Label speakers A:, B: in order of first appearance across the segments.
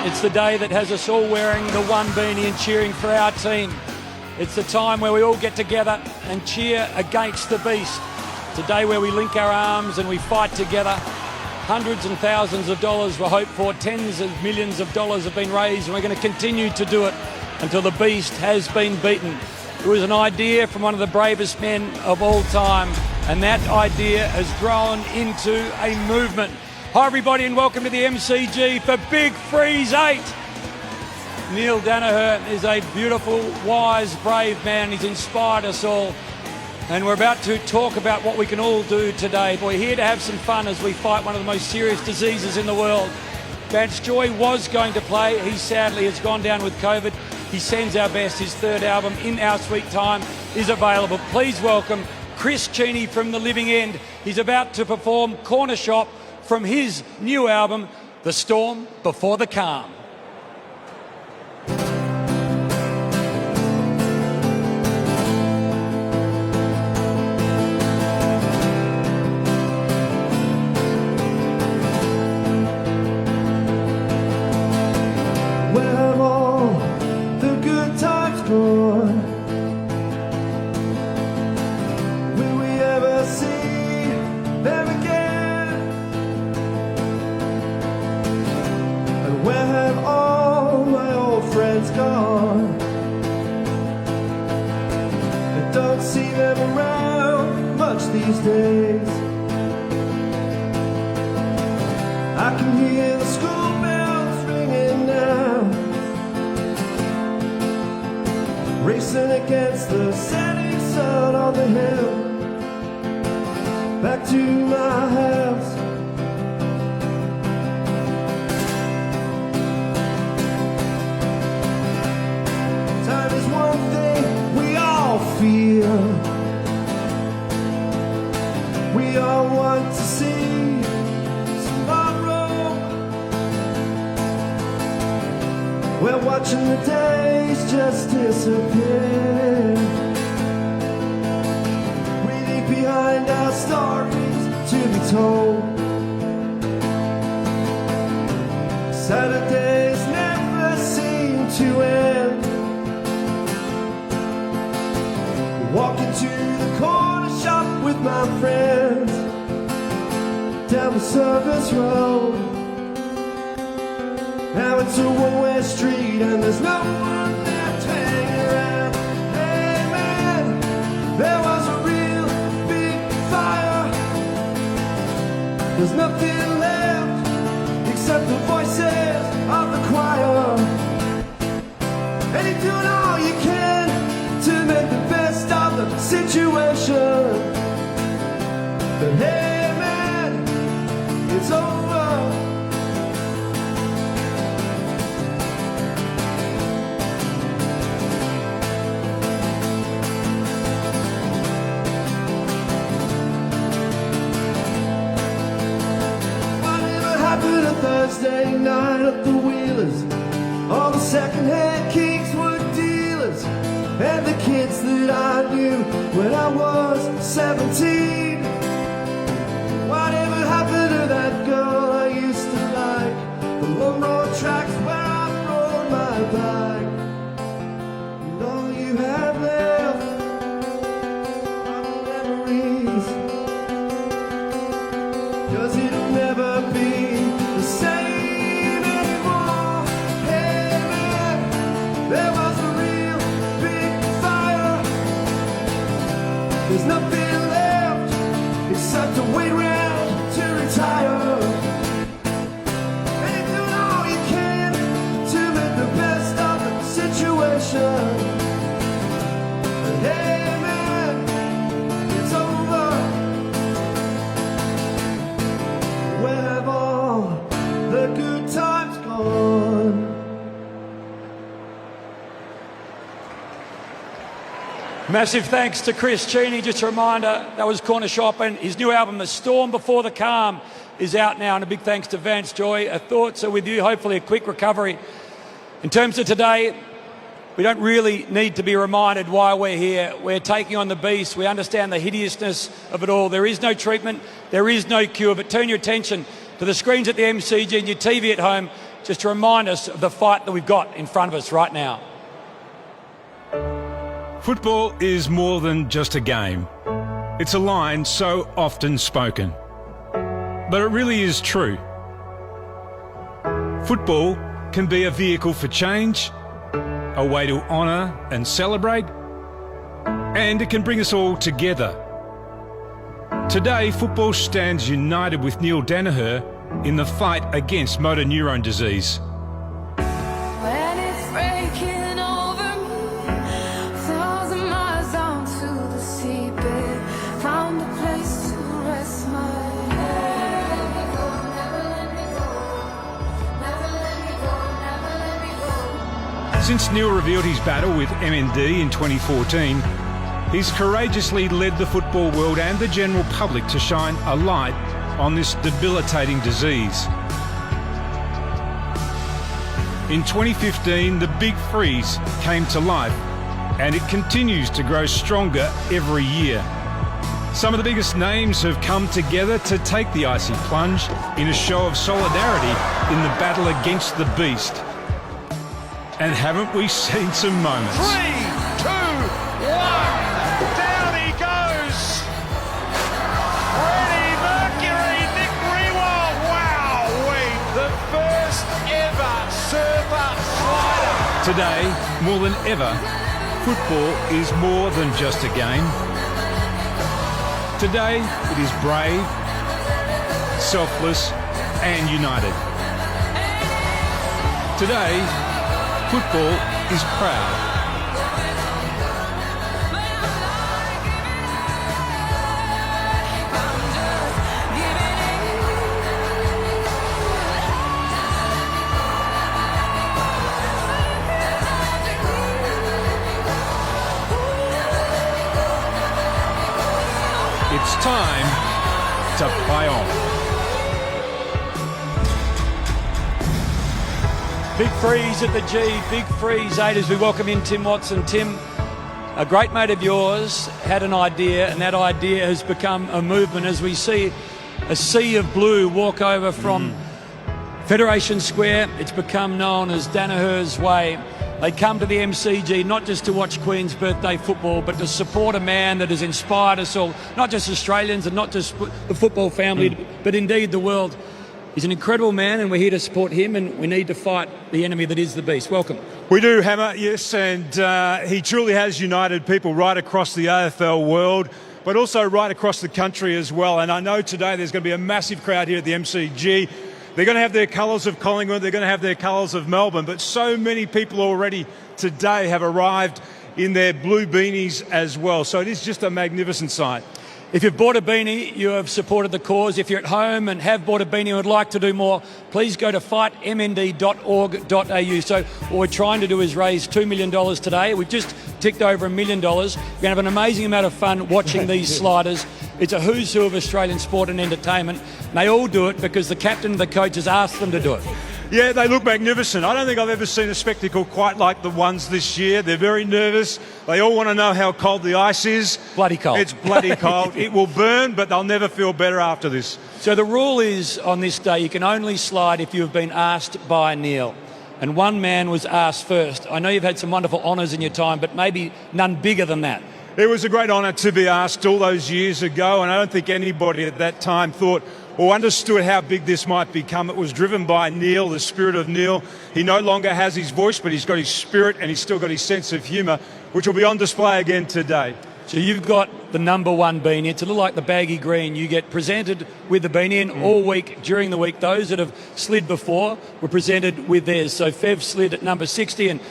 A: It's the day that has us all wearing the one beanie and cheering for our team. It's the time where we all get together and cheer against the beast. It's a day where we link our arms and we fight together. Hundreds and thousands of dollars were hoped for, tens of millions of dollars have been raised, and we're going to continue to do it until the beast has been beaten. It was an idea from one of the bravest men of all time, and that idea has grown into a movement. Hi everybody and welcome to the MCG for Big Freeze 8. Neil Danaher is a beautiful, wise, brave man. He's inspired us all. And we're about to talk about what we can all do today. We're here to have some fun as we fight one of the most serious diseases in the world. Vance Joy was going to play. He sadly has gone down with COVID. He sends our best. His third album, In Our Sweet Time, is available. Please welcome Chris Cheney from The Living End. He's about to perform Corner Shop from his new album, The Storm Before the Calm.
B: Where have all the good times gone? Will we ever see them again? And where have all my old friends gone? I don't see them around much these days. I can hear the school bells ringing now, racing against the setting sun on the hill, back to my house. Time is one thing we all feel. We all want to see tomorrow. We're watching the days just disappear. We leave behind our stories to be told. Saturdays never seem to end. Walking to the corner shop with my friends down the service road. Now it's a one-way street and there's no one there to hang around. Hey man, there was a real big fire. There's nothing left except the voices of the choir. And you're doing all you can to make the best of the situation. But hey man, it's over. Thursday night at the Wheelers, all the second-hand kings were dealers, and the kids that I knew when I was 17. Whatever happened to that girl I used to like? The long road tracks where I rode my bike. And all you have left are the memories, 'cause it'll never be the same anymore. Hey man, there was a real big fire. There's nothing left except to wait around to retire. And you're doing all you can to make the best of the situation. But hey man, it's over. Where have all the good times gone?
A: Massive thanks to Chris Cheney. Just a reminder, that was Corner Shop, and his new album, The Storm Before the Calm, is out now. And a big thanks to Vance Joy. Our thoughts are with you. Hopefully a quick recovery. In terms of today, we don't really need to be reminded why we're here. We're taking on the beast. We understand the hideousness of it all. There is no treatment. There is no cure. But turn your attention to the screens at the MCG and your TV at home just to remind us of the fight that we've got in front of us right now.
C: Football is more than just a game. It's a line so often spoken. But it really is true. Football can be a vehicle for change, a way to honour and celebrate, and it can bring us all together. Today, football stands united with Neil Danaher in the fight against motor neurone disease.
D: When it's breaking over me, 1,000 miles down to the seabed, found a place to rest my head. Never let me go, never let me go, never let me go, never let me go.
C: Since Neil revealed his battle with MND in 2014, he's courageously led the football world and the general public to shine a light on this debilitating disease. In 2015, the Big Freeze came to life, and it continues to grow stronger every year. Some of the biggest names have come together to take the icy plunge in a show of solidarity in the battle against the beast. And haven't we seen some moments?
E: 3, 2, 1, down he goes. Freddie Mercury, Nick Rewald, wowee, the first ever surfer slider.
C: Today, more than ever, football is more than just a game. Today, it is brave, selfless, and united. Today, football is proud. It's time to play on.
A: Big Freeze at the G, Big Freeze 8 as we welcome in Tim Watson. Tim, a great mate of yours had an idea, and that idea has become a movement as we see a sea of blue walk over from Federation Square. It's become known as Danaher's Way. They come to the MCG not just to watch Queen's birthday football, but to support a man that has inspired us all, not just Australians and not just the football family, but indeed the world. He's an incredible man, and we're here to support him, and we need to fight the enemy that is the beast. Welcome.
F: We do, Hammer, yes, and he truly has united people right across the AFL world, but also right across the country as well. And I know today there's going to be a massive crowd here at the MCG. They're going to have their colours of Collingwood, they're going to have their colours of Melbourne, but so many people already today have arrived in their blue beanies as well. So it is just a magnificent sight.
A: If you've bought a beanie, you have supported the cause. If you're at home and have bought a beanie and would like to do more, please go to fightmnd.org.au. So what we're trying to do is raise $2 million today. We've just ticked over $1 million. We're going to have an amazing amount of fun watching these sliders. It's a who's who of Australian sport and entertainment. And they all do it because the captain and the coach has asked them to do it.
F: Yeah, they look magnificent. I don't think I've ever seen a spectacle quite like the ones this year. They're very nervous. They all want to know how cold the ice is.
A: Bloody cold.
F: It's bloody cold. It will burn, but they'll never feel better after this.
A: So the rule is on this day, you can only slide if you have been asked by Neil. And one man was asked first. I know you've had some wonderful honours in your time, but maybe none bigger than that.
F: It was a great honour to be asked all those years ago, and I don't think anybody at that time thought or understood how big this might become. It was driven by Neil, the spirit of Neil. He no longer has his voice, but he's got his spirit and he's still got his sense of humour, which will be on display again today.
A: So you've got the number one beanie. It's a little like the baggy green. You get presented with the beanie, and all week, during the week, those that have slid before were presented with theirs. So Fev slid at number 60 and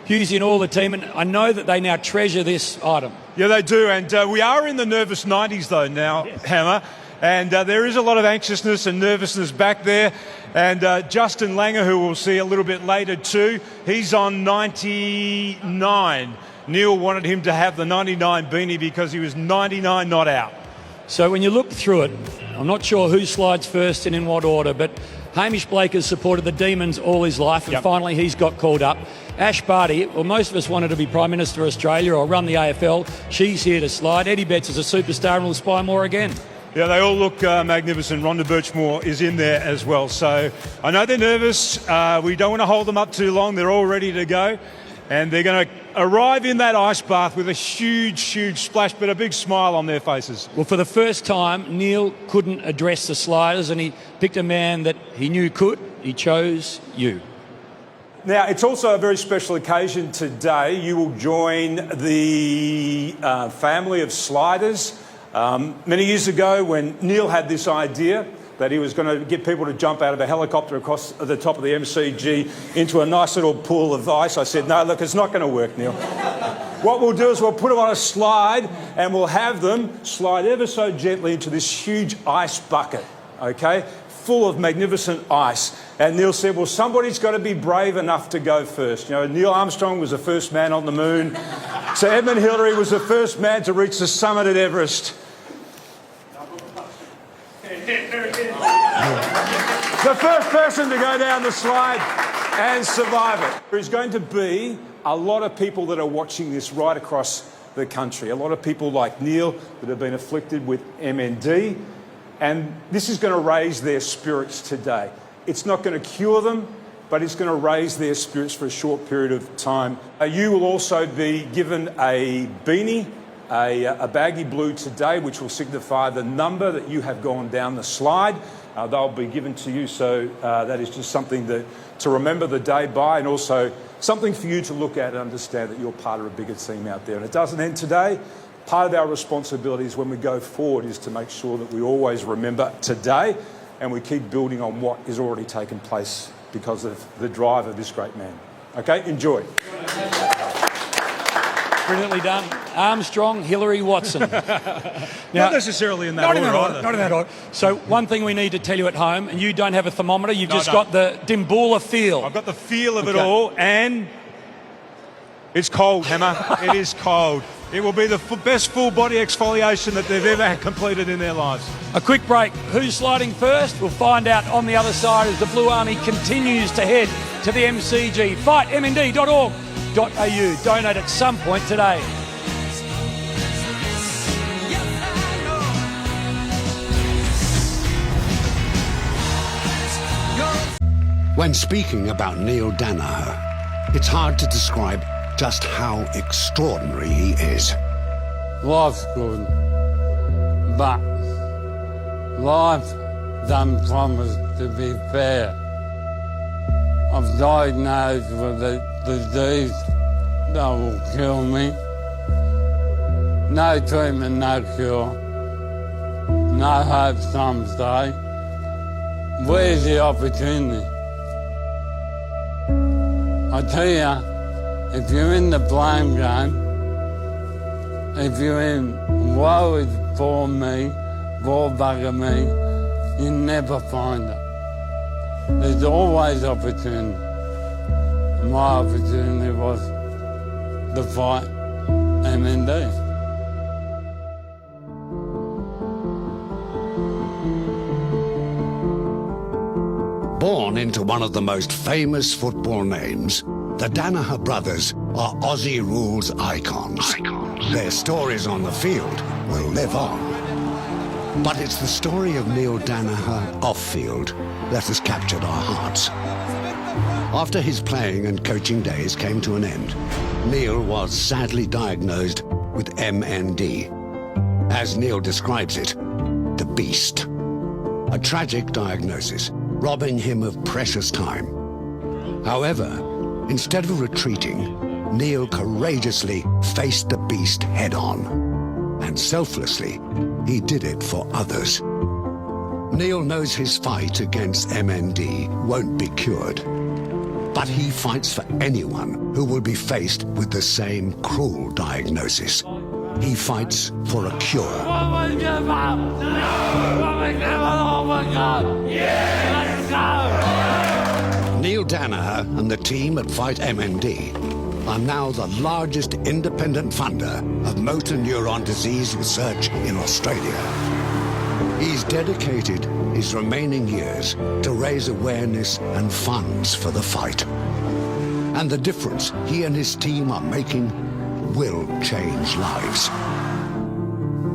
A: Husey and all the team, and I know that they now treasure this item.
F: Yeah, they do, and we are in the nervous 90s though now, yes. Hammer. And there is a lot of anxiousness and nervousness back there. And Justin Langer, who we'll see a little bit later too, he's on 99. Neil wanted him to have the 99 beanie because he was 99 not out.
A: So when you look through it, I'm not sure who slides first and in what order, but Hamish Blake has supported the Demons all his life, and finally he's got called up. Ash Barty, well, most of us wanted to be Prime Minister of Australia or run the AFL. She's here to slide. Eddie Betts is a superstar and will aspire more again.
F: Yeah, they all look magnificent. Rhonda Birchmore is in there as well. So I know they're nervous. We don't want to hold them up too long. They're all ready to go. And they're going to arrive in that ice bath with a huge, huge splash, but a big smile on their faces.
A: Well, for the first time, Neil couldn't address the sliders, and he picked a man that he knew could. He chose you.
F: Now, it's also a very special occasion today. You will join the family of sliders. Many years ago, when Neil had this idea that he was going to get people to jump out of a helicopter across the top of the MCG into a nice little pool of ice, I said, no, look, it's not going to work, Neil. What we'll do is we'll put them on a slide and we'll have them slide ever so gently into this huge ice bucket, okay, full of magnificent ice. And Neil said, well, somebody's got to be brave enough to go first. You know, Neil Armstrong was the first man on the moon. So Edmund Hillary was the first man to reach the summit at Everest. The first person to go down the slide and survive it. There's going to be a lot of people that are watching this right across the country. A lot of people like Neil that have been afflicted with MND. And this is going to raise their spirits today. It's not going to cure them, but it's going to raise their spirits for a short period of time. You will also be given a beanie, a baggy blue today, which will signify the number that you have gone down the slide. They'll be given to you, so that is just something to remember the day by, and also something for you to look at and understand that you're part of a bigger team out there. And it doesn't end today. Part of our responsibilities when we go forward is to make sure that we always remember today and we keep building on what has already taken place because of the drive of this great man. Okay, enjoy.
A: Brilliantly done. Armstrong, Hillary, Watson. Now,
F: Not necessarily in that order either.
A: Not in that order. So one thing we need to tell you at home, and you don't have a thermometer, you've just got the Dimboola feel.
F: I've got the feel of it all, and it's cold, Hammer. It is cold. It will be the best full body exfoliation that they've ever completed in their lives.
A: A quick break. Who's sliding first? We'll find out on the other side as the Blue Army continues to head to the MCG. FightMND.org.au. Donate at some point today.
G: When speaking about Neil Danaher, it's hard to describe just how extraordinary he is.
H: Life's good, but life doesn't promise to be fair. I'm diagnosed with a disease that will kill me. No treatment, no cure. No hope, some say. Where's the opportunity? I tell you, if you're in the blame game, if you're in woe is for me, for bugger me, you never find it. There's always opportunity. My opportunity was to fight MND.
G: Born into one of the most famous football names, the Danaher brothers are Aussie rules icons. Their stories on the field will live on. But it's the story of Neil Danaher off-field that has captured our hearts. After his playing and coaching days came to an end, Neil was sadly diagnosed with MND. As Neil describes it, the beast. A tragic diagnosis, robbing him of precious time. However, instead of retreating, Neil courageously faced the beast head-on. And selflessly, he did it for others. Neil knows his fight against MND won't be cured. But he fights for anyone who will be faced with the same cruel diagnosis. He fights for a cure. Neil Danaher and the team at Fight MND are now the largest independent funder of motor neuron disease research in Australia. He's dedicated his remaining years to raise awareness and funds for the fight. And the difference he and his team are making will change lives.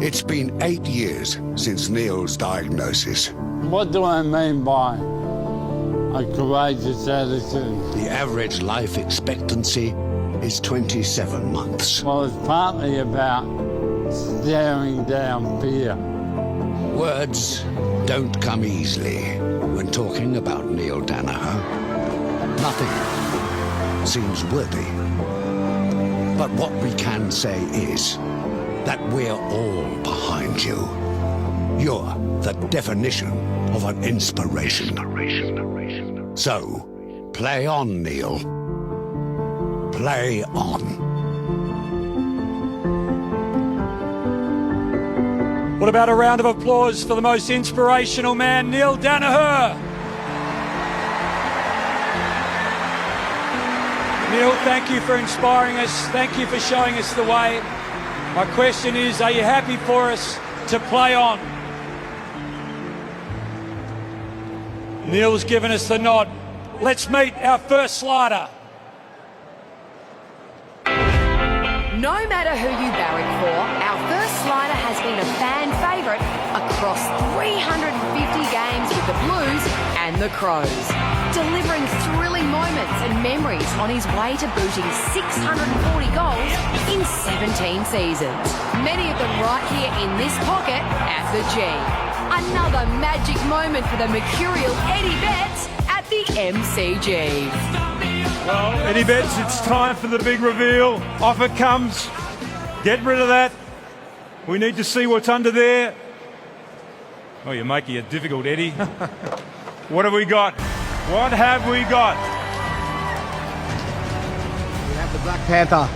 G: It's been 8 years since Neil's diagnosis.
H: What do I mean by a courageous attitude?
G: The average life expectancy is 27 months.
H: Well, it's partly about staring down fear.
G: Words don't come easily when talking about Neil Danaher. Nothing seems worthy. But what we can say is that we're all behind you. You're the definition of an inspiration. So, play on, Neil. Play on.
A: What about a round of applause for the most inspirational man, Neil Danaher? Neil, thank you for inspiring us. Thank you for showing us the way. My question is, are you happy for us to play on? Neil's given us the nod. Let's meet our first slider.
I: No matter who you barrack for, our first slider has been a fan favourite across 350 games with the Blues and the Crows, delivering thrilling moments and memories on his way to booting 640 goals in 17 seasons, many of them right here in this pocket at the G. Another magic moment for the mercurial Eddie Betts at the MCG.
F: Well, Eddie Betts, it's time for the big reveal. Off it comes. Get rid of that. We need to see what's under there. Oh, you're making it difficult, Eddie. What have we got? What have we got?
J: We have the Black Panther.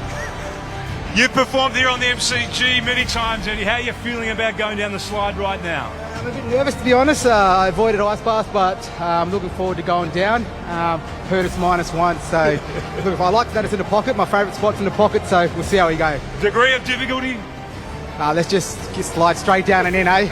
F: You've performed here on the MCG many times, Eddie. How are you feeling about going down the slide right now?
J: I'm a bit nervous, to be honest. I avoided ice bath, but I'm looking forward to going down. Heard it's -1, so look, if I like that, it's in the pocket. My favourite spot's in the pocket, so we'll see how we go.
F: Degree of difficulty?
J: Let's just slide straight down and in, eh?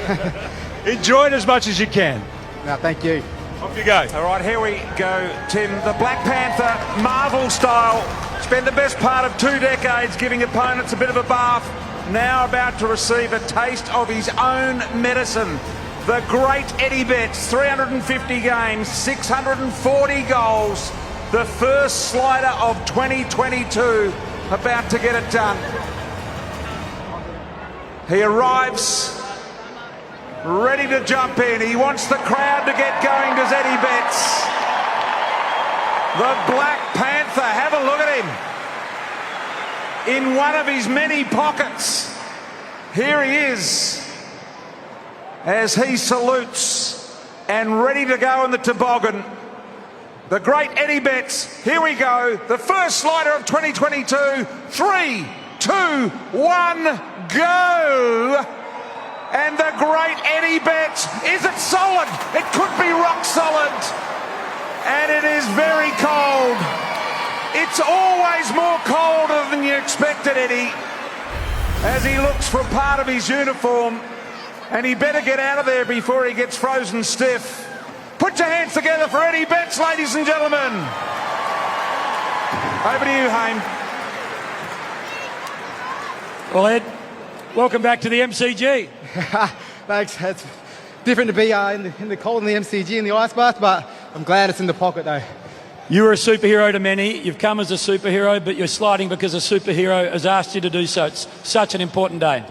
F: Enjoy it as much as you can.
J: No, thank you.
F: Off you go.
E: All right, here we go, Tim. The Black Panther, Marvel style. Spent the best part of 2 decades giving opponents a bit of a bath. Now about to receive a taste of his own medicine. The great Eddie Betts, 350 games, 640 goals. The first slider of 2022, about to get it done. He arrives ready to jump in. He wants the crowd to get going, does Eddie Betts. The Black Panther, have a look at him. In one of his many pockets. Here he is as he salutes and ready to go in the toboggan. The great Eddie Betts. Here we go. The first slider of 2022. 3, 2, 1, go. And the great Eddie Betts. Is it solid? It could be rock solid. And it is very cold. It's always more colder than you expected, Eddie, as he looks for part of his uniform, and he better get out of there before he gets frozen stiff. Put your hands together for Eddie Betts, ladies and gentlemen. Over to you, Haim.
A: Well, Ed, welcome back to the MCG.
J: Thanks. It's different to be in the cold in the MCG in the ice bath, but I'm glad it's in the pocket though.
A: You were a superhero to many. You've come as a superhero, but you're sliding because a superhero has asked you to do so. It's such an important day.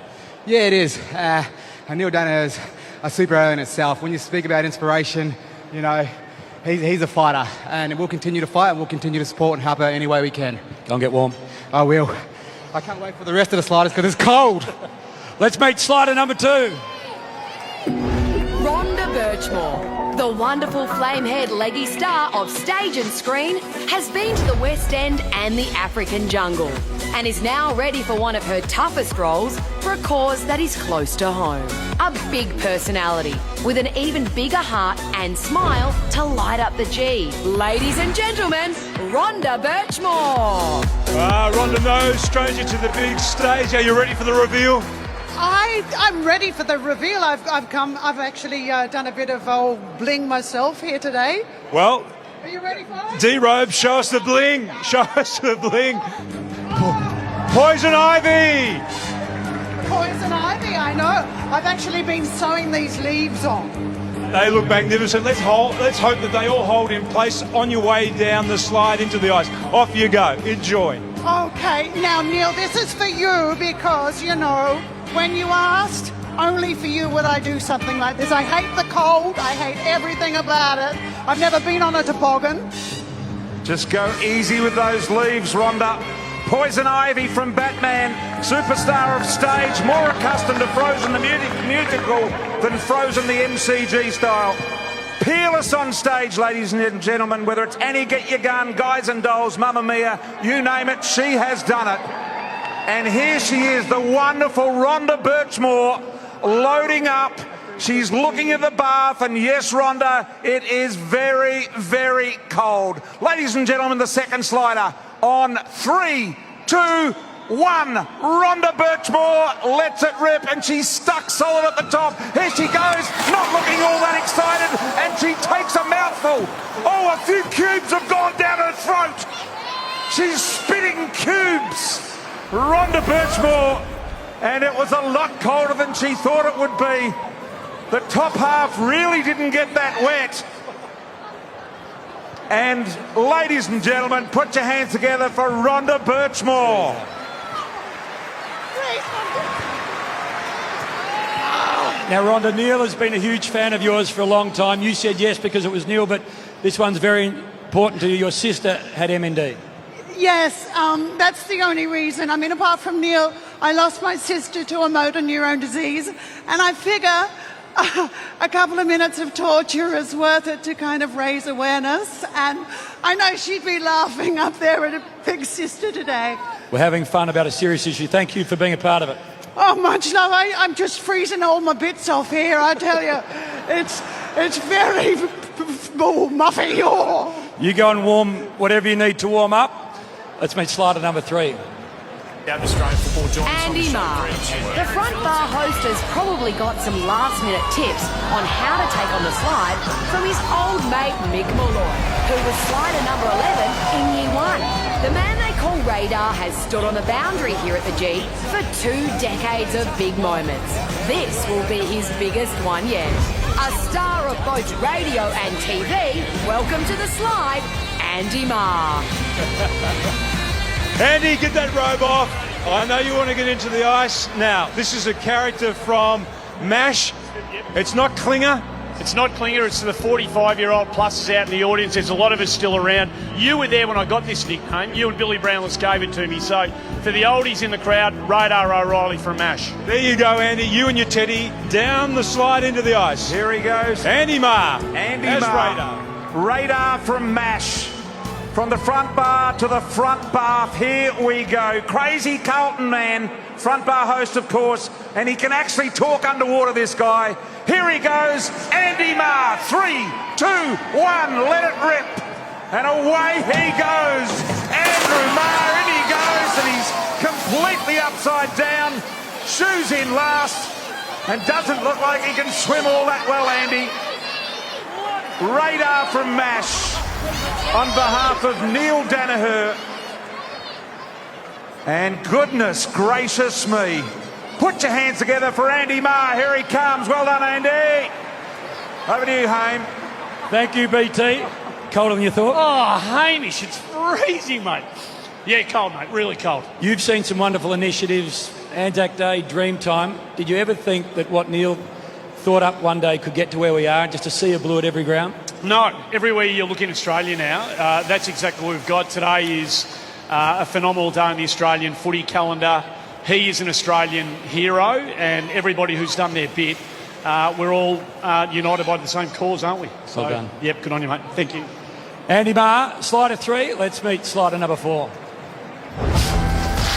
J: Yeah, it is. Neil Danaher is a superhero in itself. When you speak about inspiration, you know, he's a fighter, and we'll continue to fight and we'll continue to support and help out any way we can.
A: Go and get warm.
J: I will. I can't wait for the rest of the sliders because it's cold.
A: Let's meet slider number 2.
I: Rhonda Birchmore, the wonderful flame-haired leggy star of stage and screen, has been to the West End and the African jungle and is now ready for one of her toughest roles for a cause that is close to home. A big personality with an even bigger heart and smile to light up the G. Ladies and gentlemen, Rhonda Birchmore.
F: Rhonda knows, stranger to the big stage. Are you ready for the reveal?
K: I'm ready for the reveal. I've actually done a bit of old bling myself here today.
F: Well,
K: Are you ready for it?
F: D-Robe, show us the bling. Show us the bling. Poison Ivy.
K: Poison poison ivy, I know. I've actually been sewing these leaves on.
F: They look magnificent. Let's hope that they all hold in place on your way down the slide into the ice. Off you go. Enjoy.
K: Okay, now Neil, this is for you because, you know, when you asked, only for you would I do something like this. I hate the cold. I hate everything about it. I've never been on a toboggan.
E: Just go easy with those leaves, Rhonda. Poison Ivy from Batman, superstar of stage, more accustomed to Frozen the musical than Frozen the MCG style. Peerless on stage, ladies and gentlemen, whether it's Annie Get Your Gun, Guys and Dolls, Mamma Mia, you name it, she has done it. And here she is, the wonderful Rhonda Birchmore, loading up. She's looking at the bath, and yes, Rhonda, it is very, very cold. Ladies and gentlemen, the second slider on 3, 2, 1. Rhonda Birchmore lets it rip, and she's stuck solid at the top. Here she goes, not looking all that excited, and she takes a mouthful. Oh, a few cubes have gone down her throat. She's spitting cubes. Rhonda Birchmore, and it was a lot colder than she thought it would be. The top half really didn't get that wet. And ladies and gentlemen, put your hands together for Rhonda Birchmore.
A: Now, Rhonda, Neil has been a huge fan of yours for a long time. You said yes because it was Neil, but this one's very important to you. Your sister had MND.
K: Yes, that's the only reason. I mean, apart from Neil, I lost my sister to a motor neurone disease, and I figure a couple of minutes of torture is worth it to kind of raise awareness. And I know she'd be laughing up there at a big sister today.
A: We're having fun about a serious issue. Thank you for being a part of it.
K: Oh, much love. I'm just freezing all my bits off here, I tell you. It's very muffy. Oh.
A: You go and warm whatever you need to warm up. Let's meet slider number 3.
I: Andy Marr. The front bar host has probably got some last-minute tips on how to take on the slide from his old mate Mick Malloy, who was slider number 11 in year 1. The man they call Radar has stood on the boundary here at the G for 2 decades of big moments. This will be his biggest one yet. A star of both radio and TV, welcome to the slide, Andy Marr.
F: Andy, get that robe off. I know you want to get into the ice. Now, this is a character from MASH. It's not Klinger.
L: It's not Klinger, it's the 45-year-old pluses out in the audience. There's a lot of us still around. You were there when I got this nickname. You and Billy Brownless gave it to me. So, for the oldies in the crowd, Radar O'Reilly from MASH.
F: There you go, Andy. You and your Teddy down the slide into the ice.
E: Here he goes.
F: Andy Marr.
E: Andy
F: as
E: Marr.
F: Radar.
E: Radar from MASH. From the front bar to the front bath, here we go. Crazy Carlton man, front bar host, of course, and he can actually talk underwater, this guy. Here he goes, Andy Marr. 3, 2, 1, let it rip. And away he goes. Andrew Marr, in he goes, and he's completely upside down. Shoes in last, and doesn't look like he can swim all that well, Andy. Radar from MASH. On behalf of Neil Danaher, and goodness gracious me, put your hands together for Andy Marr. Here he comes. Well done, Andy. Over to you, Haim.
A: Thank you, BT. Colder than you thought?
L: Oh, Hamish, it's freezing, mate. Yeah, cold, mate, really cold.
A: You've seen some wonderful initiatives, Anzac Day, Dreamtime. Did you ever think that what Neil thought up one day could get to where we are, just a sea of blue at every ground?
L: No, everywhere you look in Australia now, that's exactly what we've got. Today is a phenomenal day in the Australian footy calendar. He is an Australian hero, and everybody who's done their bit, we're all united by the same cause, aren't we? So,
A: well done.
L: Yep, good on you, mate. Thank you.
A: Andy Marr, slider 3. Let's meet slider number 4.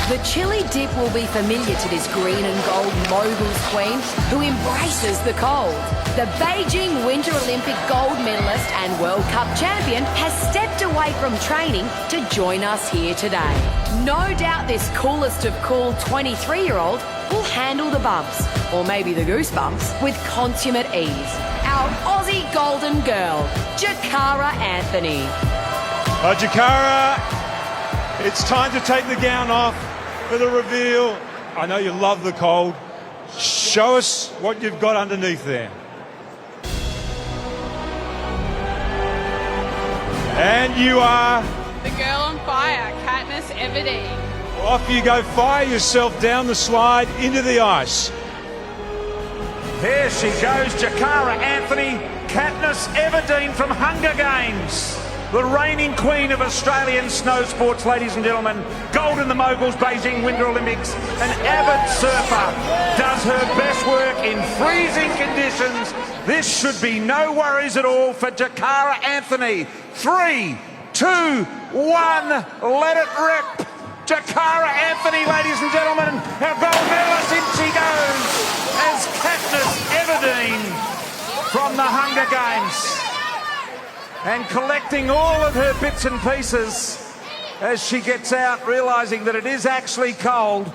I: The chili dip will be familiar to this green and gold moguls queen who embraces the cold. The Beijing Winter Olympic gold medalist and World Cup champion has stepped away from training to join us here today. No doubt this coolest of cool 23-year-old will handle the bumps, or maybe the goosebumps, with consummate ease. Our Aussie golden girl, Jakara Anthony.
F: Jakara, it's time to take the gown off for the reveal. I know you love the cold. Show us what you've got underneath there. And you are...
M: The girl on fire, Katniss Everdeen.
F: Off you go, fire yourself down the slide into the ice.
E: Here she goes, Jakara Anthony, Katniss Everdeen from Hunger Games. The reigning queen of Australian snow sports, ladies and gentlemen. Gold in the Moguls Beijing Winter Olympics. An avid surfer does her best work in freezing conditions. This should be no worries at all for Jakara Anthony. 3, 2, 1, let it rip. Jakara Anthony, ladies and gentlemen, our gold medalist, in she goes as Katniss Everdeen from the Hunger Games. And collecting all of her bits and pieces as she gets out, realising that it is actually cold.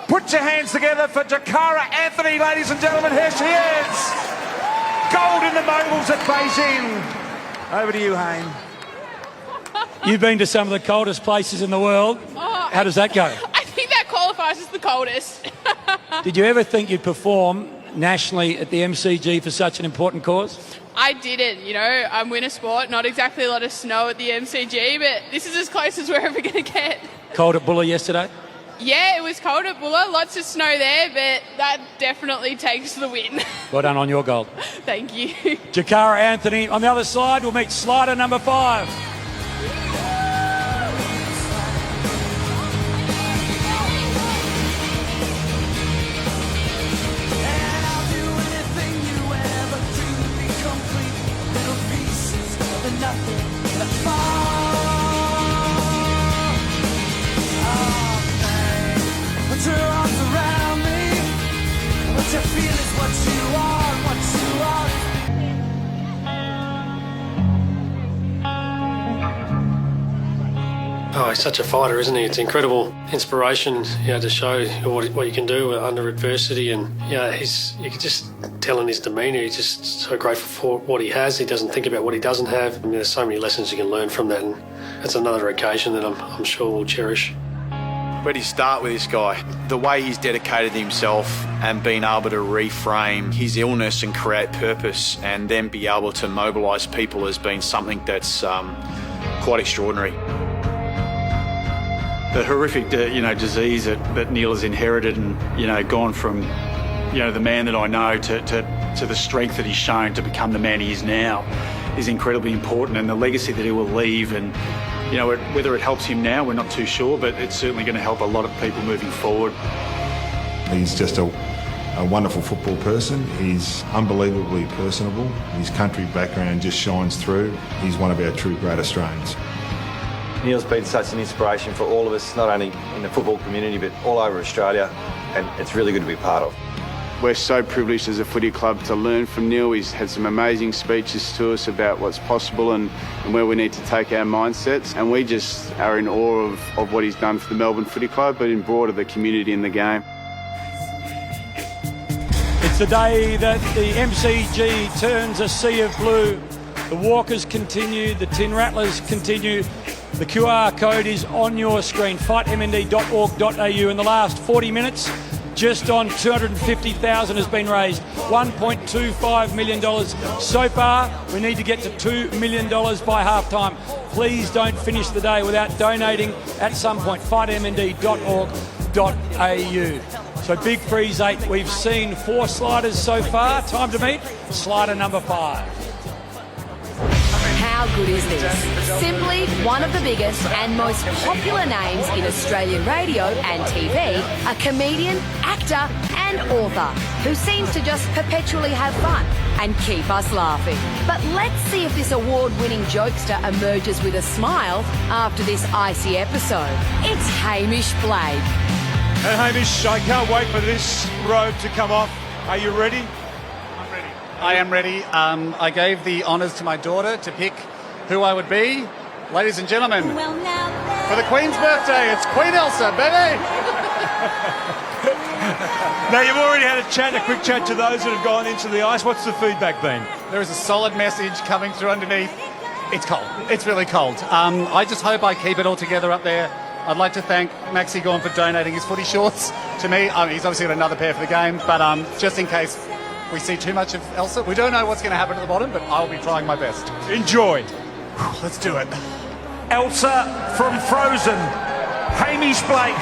E: Put your hands together for Jakara Anthony, ladies and gentlemen. Here she is. Gold in the moguls at Beijing. Over to you, Hayne.
A: You've been to some of the coldest places in the world. How does that go?
M: I think that qualifies as the coldest.
A: Did you ever think you'd perform nationally at the MCG for such an important cause?
M: I didn't, you know. I'm winter sport, not exactly a lot of snow at the MCG, but this is as close as we're ever going to get.
A: Cold at Bulla yesterday?
M: Yeah, it was cold at Bulla, lots of snow there, but that definitely takes the win.
A: Well done on your gold.
M: Thank you.
A: Jakara Anthony on the other side will meet slider number 5.
N: Oh, he's such a fighter, isn't he? It's incredible inspiration, to show what you can do under adversity, and you can just tell in his demeanour he's just so grateful for what he has. He doesn't think about what he doesn't have. I mean, there's so many lessons you can learn from that, and that's another occasion that I'm sure we'll cherish.
O: Where do you start with this guy? The way he's dedicated himself and been able to reframe his illness and create purpose, and then be able to mobilise people has been something that's quite extraordinary.
P: The horrific, disease that Neil has inherited, and gone from, the man that I know to the strength that he's shown to become the man he is now, is incredibly important, and the legacy that he will leave. And whether it helps him now, we're not too sure, but it's certainly going to help a lot of people moving forward.
Q: He's just a wonderful football person. He's unbelievably personable. His country background just shines through. He's one of our true great Australians.
R: Neil's been such an inspiration for all of us, not only in the football community but all over Australia, and it's really good to be part of.
S: We're so privileged as a footy club to learn from Neil. He's had some amazing speeches to us about what's possible and where we need to take our mindsets, and we just are in awe of what he's done for the Melbourne Footy Club, but in broader the community and the game.
A: It's the day that the MCG turns a sea of blue. The walkers continue, the tin rattlers continue. The QR code is on your screen, fightmnd.org.au. In the last 40 minutes, just on 250,000 has been raised, $1.25 million so far. We need to get to $2 million by half-time. Please don't finish the day without donating at some point, fightmnd.org.au. So Big Freeze 8, we've seen 4 sliders so far. Time to meet slider number 5.
I: How good is this? Simply one of the biggest and most popular names in Australian radio and TV, a comedian, actor and author who seems to just perpetually have fun and keep us laughing. But let's see if this award-winning jokester emerges with a smile after this icy episode. It's Hamish Blake.
F: Hey Hamish, I can't wait for this robe to come off. Are you ready?
T: I am ready. I gave the honours to my daughter to pick who I would be. Ladies and gentlemen, for the Queen's birthday, it's Queen Elsa, baby!
F: Now, you've already had a quick chat to those that have gone into the ice. What's the feedback been?
T: There is a solid message coming through underneath. It's cold. It's really cold. I just hope I keep it all together up there. I'd like to thank Maxi Gorn for donating his footy shorts. to me. He's obviously got another pair for the game, but just in case we see too much of Elsa, we don't know what's going to happen at the bottom, but I'll be trying my best.
F: Enjoy.
T: Let's do it.
E: Elsa from Frozen. Hamish Blake.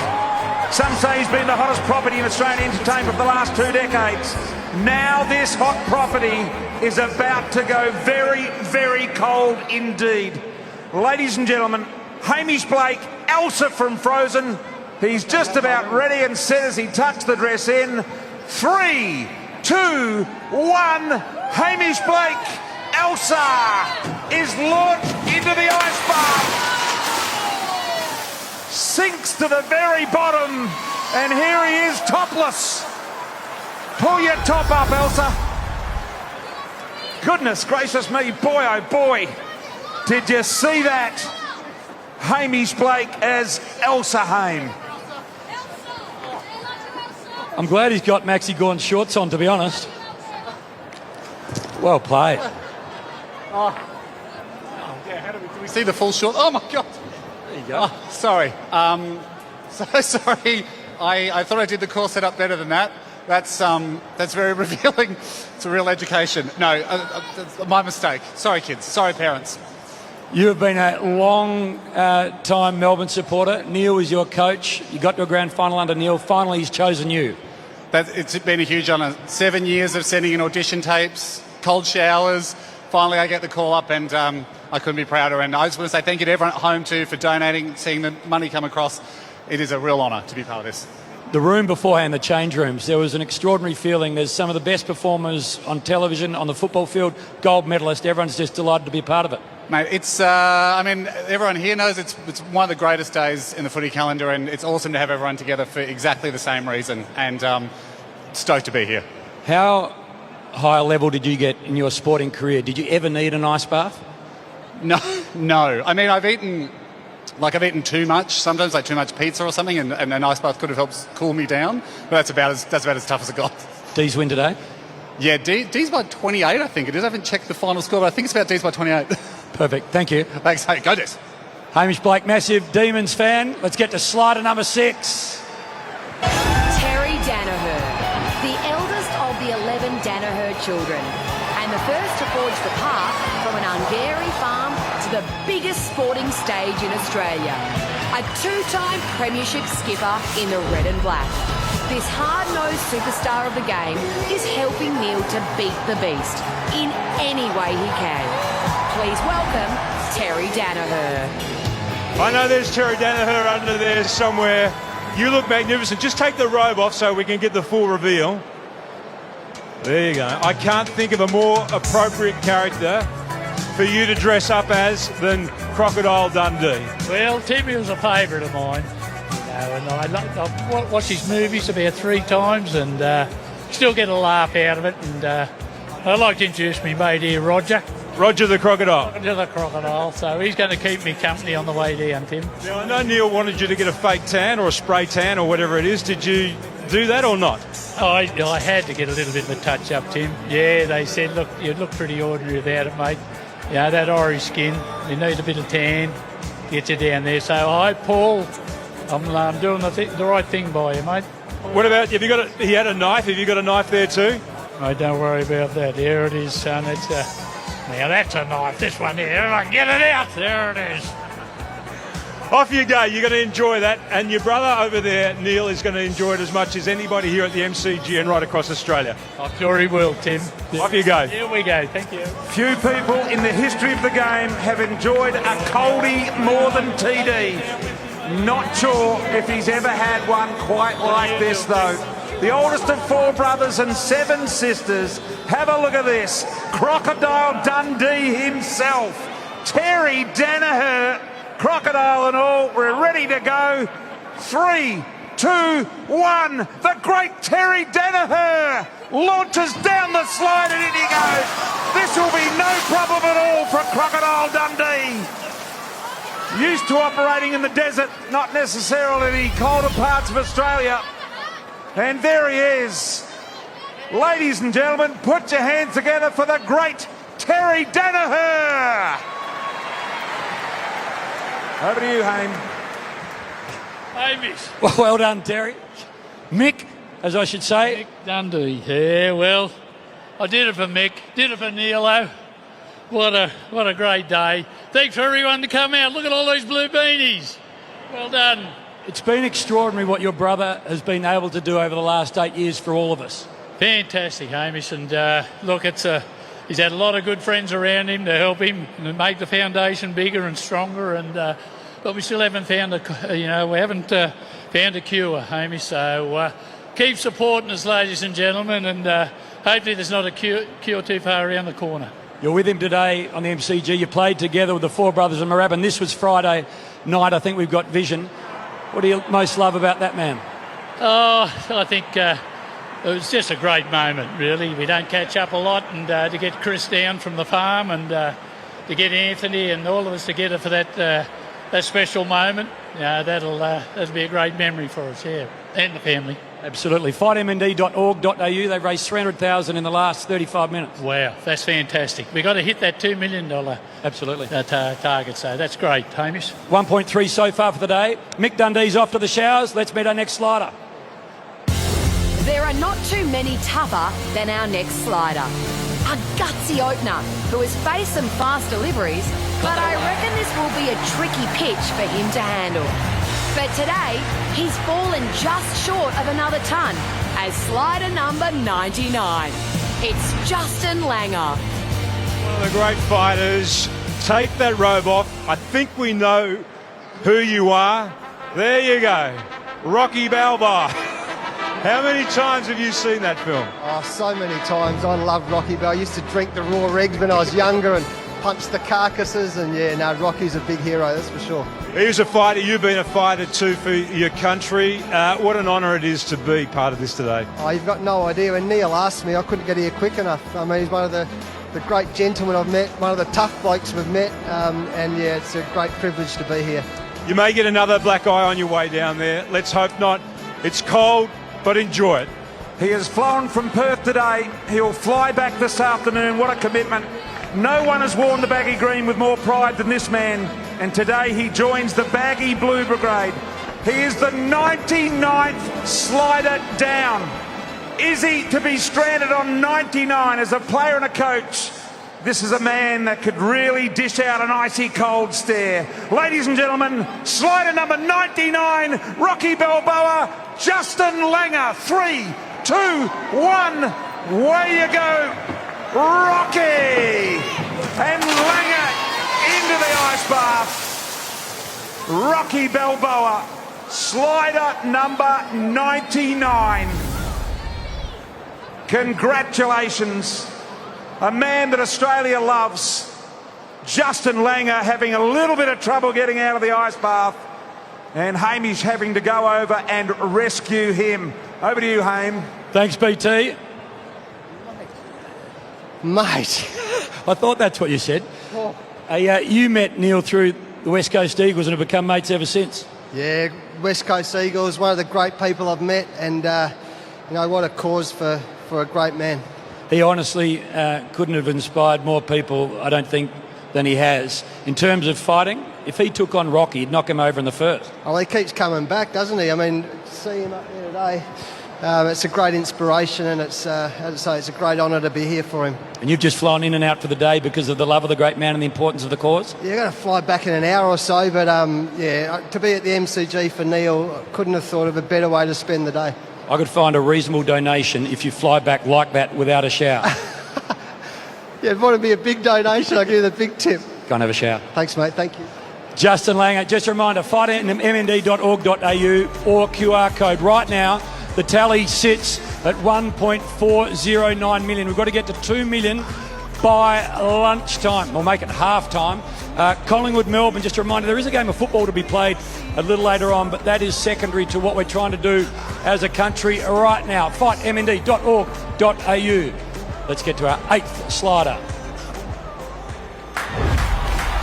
E: Some say he's been the hottest property in Australian entertainment for the last 2 decades. Now this hot property is about to go very, very cold indeed. Ladies and gentlemen, Hamish Blake, Elsa from Frozen. He's just about ready and set as he tucks the dress in. 3, 2, 1. Hamish Blake, Elsa is launched into the ice bath. Sinks to the very bottom, and here he is topless. Pull your top up, Elsa. Goodness gracious me, boy oh boy. Did you see that? Hamish Blake as Elsa Haim.
A: I'm glad he's got Maxi Gorn's shorts on, to be honest. Well played.
T: Oh yeah, do we see the full shot? Oh my God.
A: There you go.
T: Oh, sorry. So sorry. I thought I did the course setup better than that. That's very revealing. It's a real education. No, my mistake. Sorry, kids. Sorry, parents.
A: You have been a long time Melbourne supporter. Neil is your coach. You got to a grand final under Neil. Finally, he's chosen you.
T: It's been a huge honour. 7 years of sending in audition tapes, cold showers. Finally, I get the call up, and I couldn't be prouder. And I just want to say thank you to everyone at home too for donating, seeing the money come across. It is a real honour to be part of this.
A: The room beforehand, the change rooms, there was an extraordinary feeling. There's some of the best performers on television, on the football field, gold medalist. Everyone's just delighted to be a part of it.
T: Mate, it's, I mean, everyone here knows it's one of the greatest days in the footy calendar, and it's awesome to have everyone together for exactly the same reason, and stoked to be here.
A: How high a level did you get in your sporting career? Did you ever need an ice bath?
T: No. I mean, I've eaten too much, sometimes like too much pizza or something, and an ice bath could have helped cool me down, but that's about as tough as it got.
A: D's win today?
T: Yeah, D's by 28, I think it is. I haven't checked the final score, but I think it's about D's by 28.
A: Perfect, thank you.
T: Thanks, hey, go D's.
A: Hamish Blake, massive Demons fan. Let's get to slider number 6.
I: Terry Danaher, the eldest of the 11 Danaher children, and the first to forge the path from an Ungary farm to the biggest sporting stage in Australia. A 2-time premiership skipper in the red and black. This hard-nosed superstar of the game is helping Neil to beat the beast in any way he can. Please welcome Terry Danaher.
F: I know there's Terry Danaher under there somewhere. You look magnificent. Just take the robe off so we can get the full reveal. There you go. I can't think of a more appropriate character for you to dress up as than Crocodile Dundee.
U: Well, Timmy was a favourite of mine. And I've watched his movies about 3 times and still get a laugh out of it. And I'd like to introduce me mate here, Roger.
F: Roger the Crocodile.
U: Roger the Crocodile. So he's going to keep me company on the way down, Tim.
F: Now, I know Neil wanted you to get a fake tan or a spray tan or whatever it is. Did you do that or not?
U: I had to get a little bit of a touch-up, Tim. Yeah, they said, look, you look pretty ordinary without it, mate. You know, that Irish skin, you need a bit of tan, get you down there. So, Paul, I'm doing the right thing by you, mate.
F: What about, he had a knife, have you got a knife there too?
U: Mate, don't worry about that. There it is, son. It's now that's a knife, this one here. Get it out, there it is.
F: Off you go, you're going to enjoy that. And your brother over there, Neil, is going to enjoy it as much as anybody here at the MCG and right across Australia.
U: I'm sure he will, Tim.
F: Off you go.
U: Here we go, thank you.
E: Few people in the history of the game have enjoyed a coldie more than TD. Not sure if he's ever had one quite like this, though. The oldest of 4 brothers and 7 sisters. Have a look at this. Crocodile Dundee himself. Terry Danaher. Crocodile and all, we're ready to go. 3, 2, 1. The great Terry Danaher launches down the slide and in he goes. This will be no problem at all for Crocodile Dundee. Used to operating in the desert, not necessarily the colder parts of Australia. And there he is. Ladies and gentlemen, put your hands together for the great Terry Danaher. Over to you, Haim.
U: Hamish.
A: Well done, Terry. Mick, as I should say.
U: Mick Dundee. Yeah, well, I did it for Mick, did it for Neilo. What a great day. Thanks for everyone to come out. Look at all those blue beanies. Well done.
A: It's been extraordinary what your brother has been able to do over the last 8 years for all of us.
U: Fantastic, Hamish. And look, he's had a lot of good friends around him to help him and make the foundation bigger and stronger. But we still haven't found found a cure, Hamish. So keep supporting us, ladies and gentlemen, and hopefully there's not a cure too far around the corner.
A: You're with him today on the MCG. You played together with the four brothers of Moorabbin. This was Friday night. I think we've got vision. What do you most love about that man?
U: Oh, I think it was just a great moment, really. We don't catch up a lot, and to get Chris down from the farm and to get Anthony and all of us together for that special moment, that'll be a great memory for us, yeah, and the family.
A: Absolutely. FightMND.org.au. They've raised $300,000 in the last 35 minutes.
U: Wow, that's fantastic. We've got to hit that $2 million
A: absolutely
U: target, so that's great, Hamish.
A: 1.3 so far for the day. Mick Dundee's off to the showers. Let's meet our next slider.
I: There are not too many tougher than our next slider. A gutsy opener who has faced some fast deliveries, but I reckon this will be a tricky pitch for him to handle. But today, he's fallen just short of another ton as slider number 99. It's Justin Langer.
F: One of the great fighters. Take that robe off. I think we know who you are. There you go. Rocky Balboa. How many times have you seen that film?
B: Oh, so many times. I love Rocky Balboa. I used to drink the raw eggs when I was younger and punch the carcasses, and Rocky's a big hero, that's for sure.
F: He was a fighter. You've been a fighter too for your country. What an honour it is to be part of this today.
B: Oh, you've got no idea. When Neil asked me, I couldn't get here quick enough. I mean, he's one of the great gentlemen I've met, one of the tough blokes we've met, it's a great privilege to be here.
F: You may get another black eye on your way down there. Let's hope not. It's cold, but enjoy it.
E: He has flown from Perth today. He'll fly back this afternoon. What a commitment. No one has worn the baggy green with more pride than this man, and today he joins the baggy blue brigade. He is the 99th slider down. Is he to be stranded on 99 as a player and a coach? This is a man that could really dish out an icy cold stare. Ladies and gentlemen, slider number 99, Rocky Balboa, Justin Langer. 3, 2, 1, away you go. Rocky and Langer into the ice bath. Rocky Balboa, slider number 99. Congratulations. A man that Australia loves. Justin Langer having a little bit of trouble getting out of the ice bath, and Hamish having to go over and rescue him. Over to you, Haim.
A: Thanks, BT.
B: Mate.
A: I thought that's what you said. You met Neil through the West Coast Eagles and have become mates ever since.
B: Yeah, West Coast Eagles, one of the great people I've met, and what a cause for a great man.
A: He honestly couldn't have inspired more people, I don't think, than he has. In terms of fighting, if he took on Rocky, he'd knock him over in the first.
B: Well, he keeps coming back, doesn't he? I mean, to see him up there today, it's a great inspiration, and it's, as I say, it's a great honour to be here for him.
A: And you've just flown in and out for the day because of the love of the great man and the importance of the cause?
B: Yeah, I've got to fly back in an hour or so, but to be at the MCG for Neil, I couldn't have thought of a better way to spend the day.
A: I could find a reasonable donation if you fly back like that without a shower.
B: Yeah, it want to be a big donation, I'll give you the big tip.
A: Go and have a shower.
B: Thanks, mate. Thank you.
A: Justin Langer, just a reminder, FightMND.org.au or QR code. Right now, the tally sits at 1.409 million. We've got to get to 2 million by lunchtime. We'll make it half time. Collingwood, Melbourne, just a reminder, there is a game of football to be played a little later on, but that is secondary to what we're trying to do as a country right now. FightMND.org.au. Let's get to our 8th slider.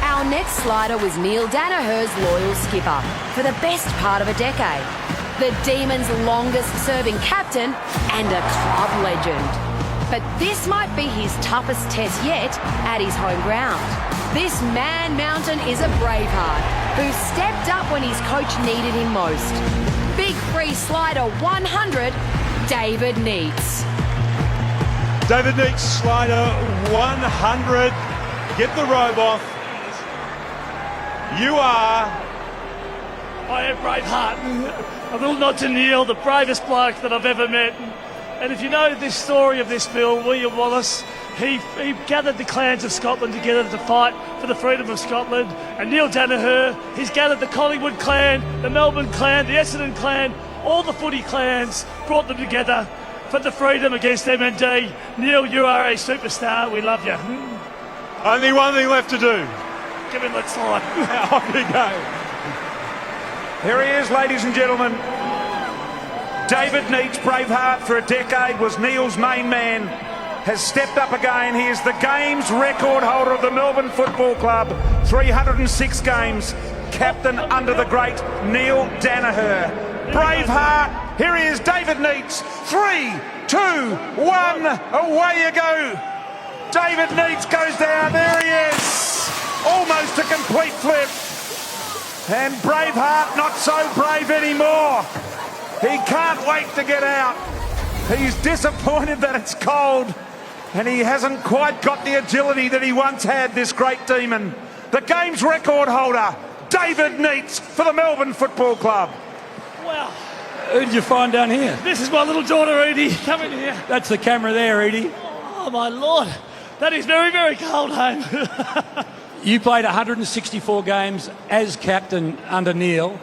I: Our next slider was Neil Danaher's loyal skipper for the best part of a decade. The Demons' longest-serving captain and a club legend. But this might be his toughest test yet at his home ground. This man mountain is a braveheart who stepped up when his coach needed him most. Big Free Slider 100, David Neitz.
F: David Neitz, slider 100. Get the robe off. You are...
D: I am Braveheart. A little nod to Neil, the bravest bloke that I've ever met. And if you know this story of this Bill, William Wallace, he gathered the clans of Scotland together to fight for the freedom of Scotland. And Neil Danaher, he's gathered the Collingwood clan, the Melbourne clan, the Essendon clan, all the footy clans, brought them together for the freedom against MND. Neil, you are a superstar. We love you.
F: Only one thing left to do.
D: Give him that slide.
F: Off you go.
E: Here he is, ladies and gentlemen. David Neitz, Braveheart for a decade, was Neil's main man, has stepped up again. He is the games record holder of the Melbourne Football Club. 306 games, captain under the great Neil Danaher. Braveheart, here he is, David Neitz. 3, 2, 1, away you go. David Neitz goes down, there he is. Almost a complete flip. And Braveheart not so brave anymore. He can't wait to get out. He's disappointed that it's cold and he hasn't quite got the agility that he once had, this great demon. The game's record holder, David Neitz for the Melbourne Football Club.
D: Wow.
A: Who did you find down here?
D: This is my little daughter, Edie. Come in here.
A: That's the camera there, Edie.
D: Oh, my Lord. That is very, very cold, home.
A: You played 164 games as captain under Neil.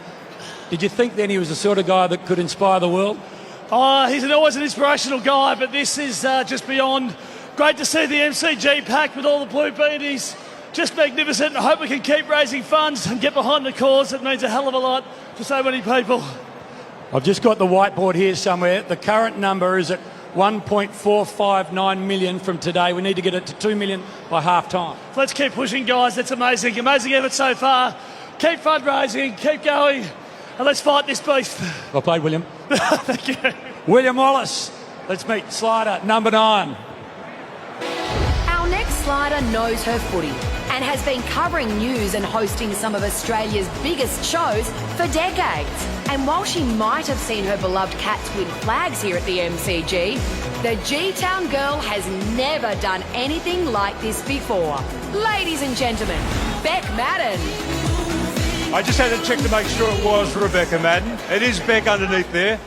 A: Did you think then he was the sort of guy that could inspire the world?
D: Oh, he's always an inspirational guy, but this is just beyond. Great to see the MCG packed with all the blue beanies. Just magnificent. I hope we can keep raising funds and get behind the cause. It means a hell of a lot to so many people.
A: I've just got the whiteboard here somewhere. The current number is at 1.459 million from today. We need to get it to 2 million by half time.
D: Let's keep pushing, guys. That's amazing. Amazing effort so far. Keep fundraising, keep going, and let's fight this beast.
A: Well played, William.
D: Thank you.
A: William Wallace. Let's meet slider number 9.
I: Our next slider knows her footy and has been covering news and hosting some of Australia's biggest shows for decades. And while she might have seen her beloved Cats win flags here at the MCG, the G-Town girl has never done anything like this before. Ladies and gentlemen, Beck Madden.
F: I just had to check to make sure it was Rebecca Madden. It is Beck underneath there.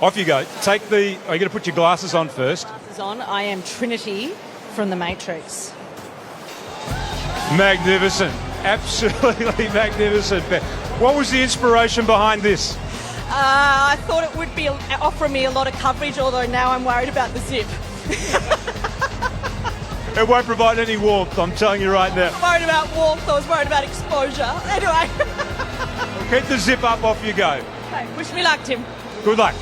F: Off you go. Are you going to put your glasses on first?
V: Glasses on. I am Trinity from The Matrix.
F: Magnificent. Absolutely magnificent. What was the inspiration behind this?
V: I thought it would be offering me a lot of coverage, although now I'm worried about the zip.
F: It won't provide any warmth, I'm telling you right now.
V: I was worried about warmth, I was worried about exposure. Anyway.
F: Keep the zip up, off you go.
V: Okay, wish me luck, Tim.
F: Good luck.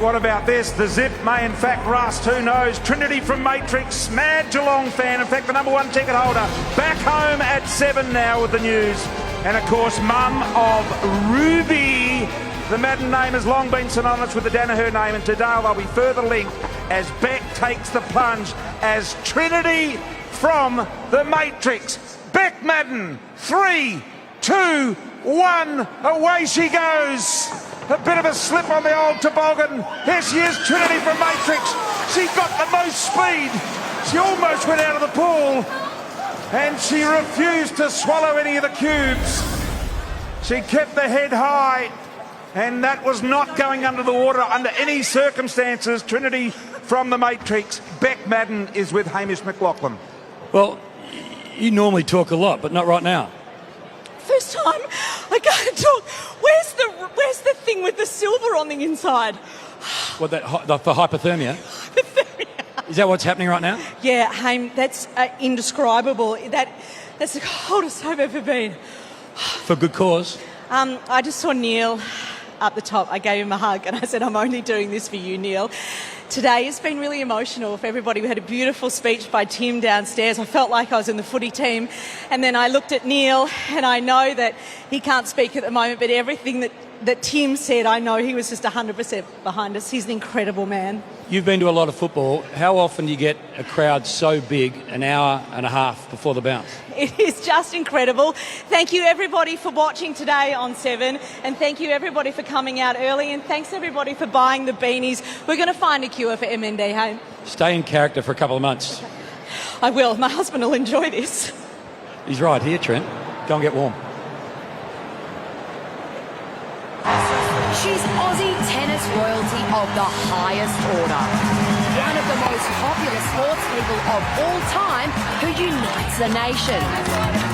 E: What about this? The zip may in fact rust, who knows? Trinity from Matrix, mad Geelong fan, in fact the number 1 ticket holder, back home at 7 now with the news. And of course, mum of Ruby. The Madden name has long been synonymous with the Danaher name, and today they'll be further linked as Beck takes the plunge as Trinity from the Matrix. Beck Madden, 3, 2, 1, away she goes. A bit of a slip on the old toboggan. Here she is, Trinity from Matrix. She got the most speed. She almost went out of the pool. And she refused to swallow any of the cubes. She kept the head high. And that was not going under the water under any circumstances. Trinity from the Matrix. Beck Madden is with Hamish McLaughlin.
A: Well, you normally talk a lot, but not right now.
V: First time I can't talk. Where's the thing with the silver on the inside?
A: What, for hypothermia? Is that what's happening right now?
V: Yeah, Haim, that's indescribable. That's the coldest I've ever been.
A: For good cause?
V: I just saw Neil up the top. I gave him a hug and I said, I'm only doing this for you, Neil. Today has been really emotional for everybody. We had a beautiful speech by Tim downstairs. I felt like I was in the footy team. And then I looked at Neil, and I know that he can't speak at the moment, but everything that that Tim said, I know he was just 100% behind us. He's an incredible man.
A: You've been to a lot of football. How often do you get a crowd so big an hour and a half before the bounce?
V: It is just incredible. Thank you everybody for watching today on 7, and thank you everybody for coming out early, and thanks everybody for buying the beanies. We're going to find a cure for MND, hey?
A: Stay in character for a couple of months.
V: I will. My husband will enjoy this.
A: He's right here, Trent. Go and get warm.
I: She's Aussie tennis royalty of the highest order. One of the most popular sports people of all time who unites the nation.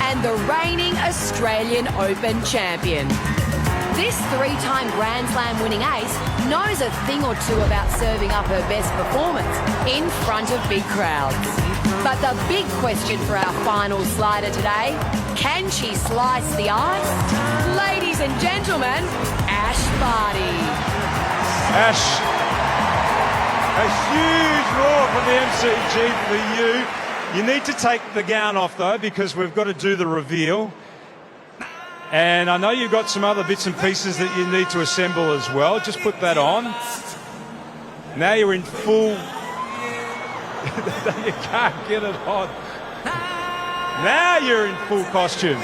I: And the reigning Australian Open champion. This 3-time Grand Slam winning ace knows a thing or two about serving up her best performance in front of big crowds. But the big question for our final slider today, can she slice the ice? Ladies and gentlemen, Ash Barty.
F: Ash, a huge roar from the MCG for you. You need to take the gown off though, because we've got to do the reveal. And I know you've got some other bits and pieces that you need to assemble as well. Just put that on. Now you're in full... You can't get it on. Now you're in full costume.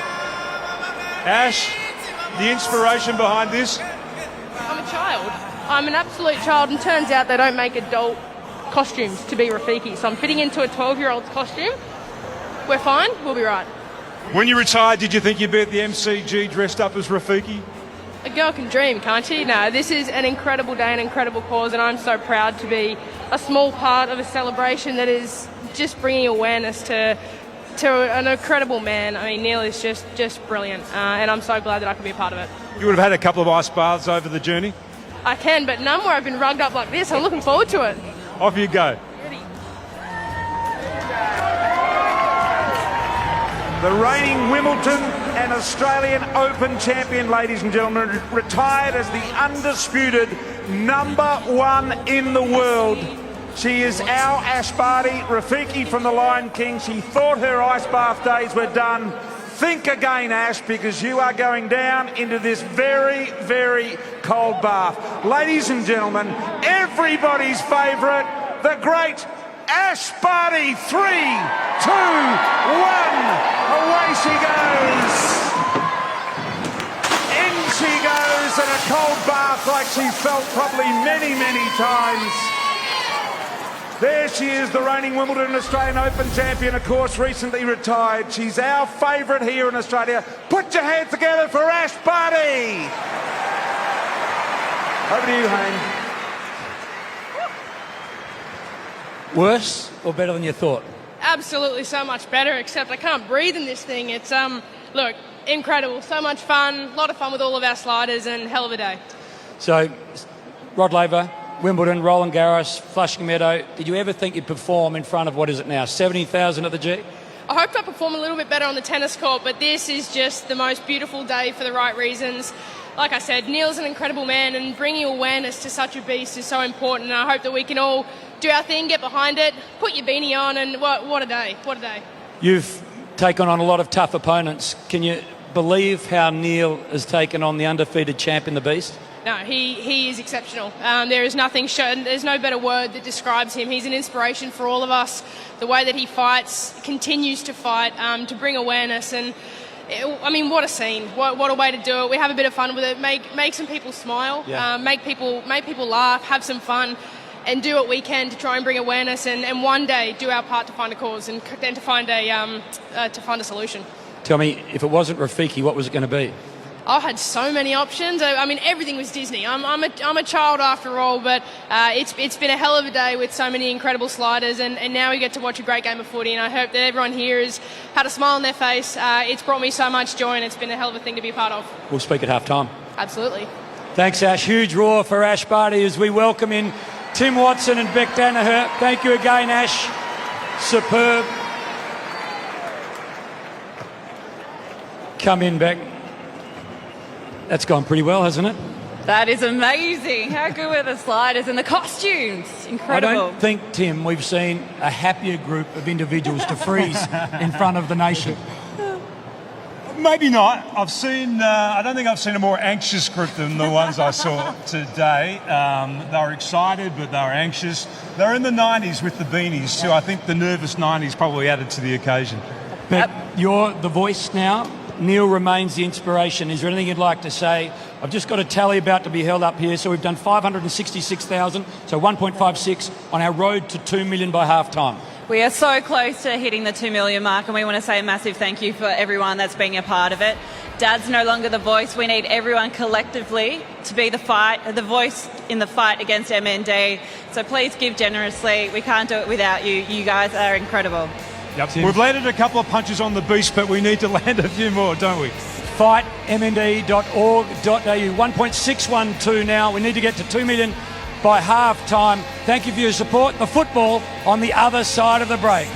F: Ash, the inspiration behind this?
M: I'm a child. I'm an absolute child, and turns out they don't make adult costumes to be Rafiki. So I'm fitting into a 12-year-old's costume. We're fine. We'll be right.
F: When you retired, did you think you'd be at the MCG dressed up as Rafiki?
M: A girl can dream, can't she? No, this is an incredible day, an incredible cause, and I'm so proud to be a small part of a celebration that is just bringing awareness to an incredible man. I mean, Neil is just brilliant, and I'm so glad that I can be a part of it.
F: You would have had a couple of ice baths over the journey?
M: I can, but none where I've been rugged up like this. I'm looking forward to it.
F: Off you go.
E: The reigning Wimbledon and Australian Open champion, ladies and gentlemen, retired as the undisputed #1 in the world. She is our Ash Barty, Rafiki from the Lion King. She thought her ice bath days were done. Think again, Ash, because you are going down into this very, very cold bath. Ladies and gentlemen, everybody's favourite, the great Ash Barty. 3, 2, 1. Away she goes. In she goes in a cold bath like she felt probably many, many times. There she is, the reigning Wimbledon and Australian Open champion, of course, recently retired. She's our favourite here in Australia. Put your hands together for Ash Barty. Over to you, Hayne.
A: Worse or better than you thought?
M: Absolutely so much better, except I can't breathe in this thing. It's, look, incredible. So much fun. A lot of fun with all of our sliders, and hell of a day.
A: So, Rod Laver, Wimbledon, Roland Garros, Flushing Meadow. Did you ever think you'd perform in front of, what is it now, 70,000 at the G?
M: I hoped I'd perform a little bit better on the tennis court, but this is just the most beautiful day for the right reasons. Like I said, Neil's an incredible man, and bringing awareness to such a beast is so important. And I hope that we can all do our thing, get behind it, put your beanie on, and what a day, what a day.
A: You've taken on a lot of tough opponents. Can you believe how Neil has taken on the undefeated champion, the Beast?
M: No, he is exceptional. There is nothing there's no better word that describes him. He's an inspiration for all of us. The way that he fights, continues to fight, to bring awareness, and I mean, what a scene! What a way to do it. We have a bit of fun with it. Make some people smile.
A: Yeah.
M: Make people laugh. Have some fun, and do what we can to try and bring awareness. And one day do our part to find a cause and then to find a solution.
A: Tell me, if it wasn't Rafiki, what was it going to be?
M: I had so many options. I mean, everything was Disney. I'm a child after all, but it's been a hell of a day with so many incredible sliders, and now we get to watch a great game of footy, and I hope that everyone here has had a smile on their face. It's brought me so much joy, and it's been a hell of a thing to be a part of.
A: We'll speak at half-time.
M: Absolutely.
A: Thanks, Ash. Huge roar for Ash Barty as we welcome in Tim Watson and Beck Danaher. Thank you again, Ash. Superb. Come in, Beck. That's gone pretty well, hasn't it?
C: That is amazing. How good were the sliders and the costumes? Incredible.
A: I don't think, Tim, we've seen a happier group of individuals to freeze in front of the nation.
F: Maybe not. I've seen. I don't think I've seen a more anxious group than the ones I saw today. They were excited, but they were anxious. They're in the 90s with the beanies too. I think the nervous 90s probably added to the occasion.
A: But you're the voice now. Neil remains the inspiration. Is there anything you'd like to say? I've just got a tally about to be held up here. So we've done 566,000, so 1.56 on our road to 2 million by half-time.
C: We are so close to hitting the 2 million mark, and we want to say a massive thank you for everyone that's been a part of it. Dad's no longer the voice. We need everyone collectively to be the voice in the fight against MND. So please give generously. We can't do it without you. You guys are incredible.
F: Yep. We've landed a couple of punches on the beast, but we need to land a few more, don't we?
A: Fightmnd.org.au, 1.612 now. We need to get to 2 million by half time. Thank you for your support. The football on the other side of the break.